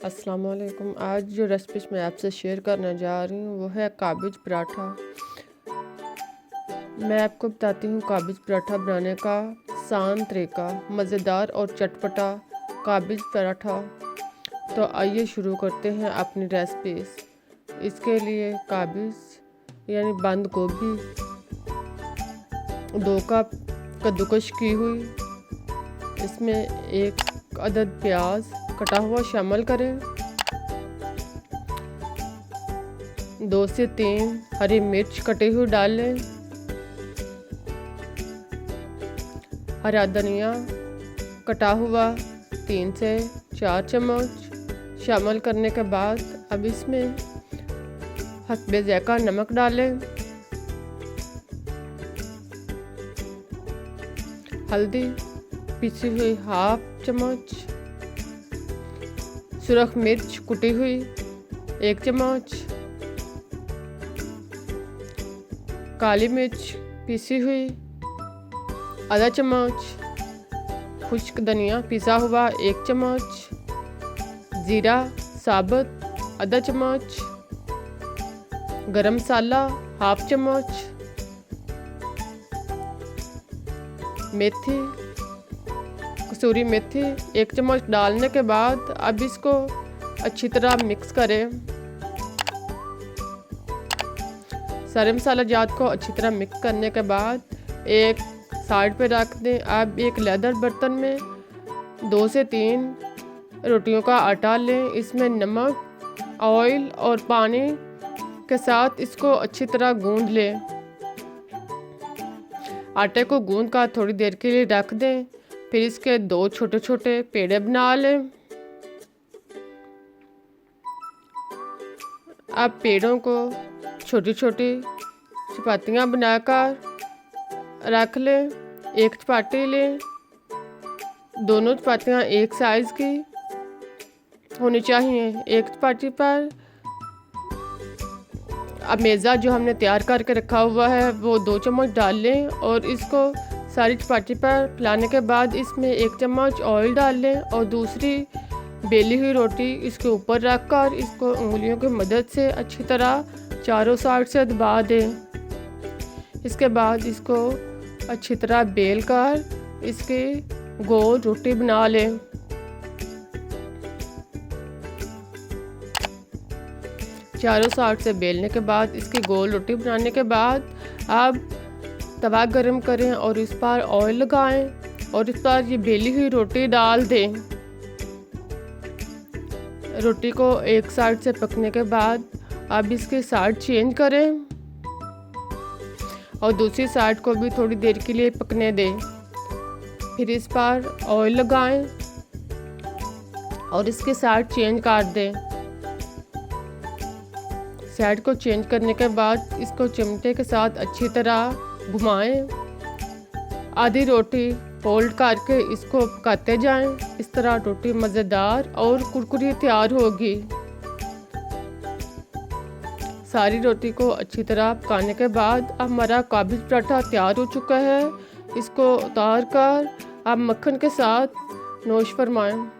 अस्सलाम वालेकुम। आज जो रेसिपी मैं आपसे शेयर करने जा रही हूँ वो है काबिज पराठा। मैं आपको बताती हूँ काबिज पराठा बनाने का आसान तरीका, मज़ेदार और चटपटा काबिज पराठा। तो आइए शुरू करते हैं अपनी रेसिपीज़। इसके लिए काबिज यानी बंद गोभी 2 कप कद्दूकश की हुई, इसमें 1 अदद प्याज कटा हुआ शामिल करें। 2 से 3 हरी मिर्च कटी हुई डाल लें। हरा धनिया कटा हुआ 3 से 4 चम्मच शामिल करने के बाद अब इसमें हस्बे ज़ायक़ा नमक डालें। हल्दी पिसी हुई 1/2 चम्मच, सुरख मिर्च कुटी हुई 1 चम्मच, काली मिर्च पिसी हुई आधा चम्मच, खुश्क धनिया पिसा हुआ 1 चम्मच, ज़ीरा साबुत आधा चम्मच, गरम मसाला 1/2 चम्मच, मेथी कसूरी मेथी 1 चम्मच डालने के बाद अब इसको अच्छी तरह मिक्स करें। सारे मसाला जात को अच्छी तरह मिक्स करने के बाद एक साइड पे रख दें। अब एक लेदर बर्तन में 2 से 3 रोटियों का आटा लें। इसमें नमक, ऑयल और पानी के साथ इसको अच्छी तरह गूंद लें। आटे को गूंद कर थोड़ी देर के लिए रख दें। फिर इसके 2 छोटे छोटे पेड़े बना लें। अब पेड़ों को छोटी छोटी चपातियाँ बनाकर रख लें। 1 चपाती लें। दोनों चपातियाँ एक साइज़ की होनी चाहिए। 1 चपाती पर अब मेज़ा जो हमने तैयार करके रखा हुआ है वो 2 चम्मच डाल लें और इसको सारी चपाती पर फैलाने के बाद इसमें 1 चम्मच ऑयल डाल लें और दूसरी बेली हुई रोटी इसके ऊपर रखकर इसको उंगलियों की मदद से अच्छी तरह चारों साइड से दबा दें। इसके बाद इसको अच्छी तरह बेल कर इसकी गोल रोटी बना लें। चारों साइड से बेलने के बाद इसकी गोल रोटी बनाने के बाद अब तवा गरम करें और इस पर ऑयल लगाएं और इस पर ये बेली हुई रोटी डाल दें। रोटी को एक साइड से पकने के बाद अब इसकी साइड चेंज करें और दूसरी साइड को भी थोड़ी देर के लिए पकने दें। फिर इस पर ऑयल लगाएं और इसके साइड चेंज कर दें। साइड को चेंज करने के बाद इसको चिमटे के साथ अच्छी तरह घुमाएं। आधी रोटी फोल्ड करके इसको पकाते जाएं। इस तरह रोटी मज़ेदार और कुरकुरी तैयार होगी। सारी रोटी को अच्छी तरह पकाने के बाद अब हमारा काबिज पराठा तैयार हो चुका है। इसको उतार कर आप मक्खन के साथ नोश फरमाएं।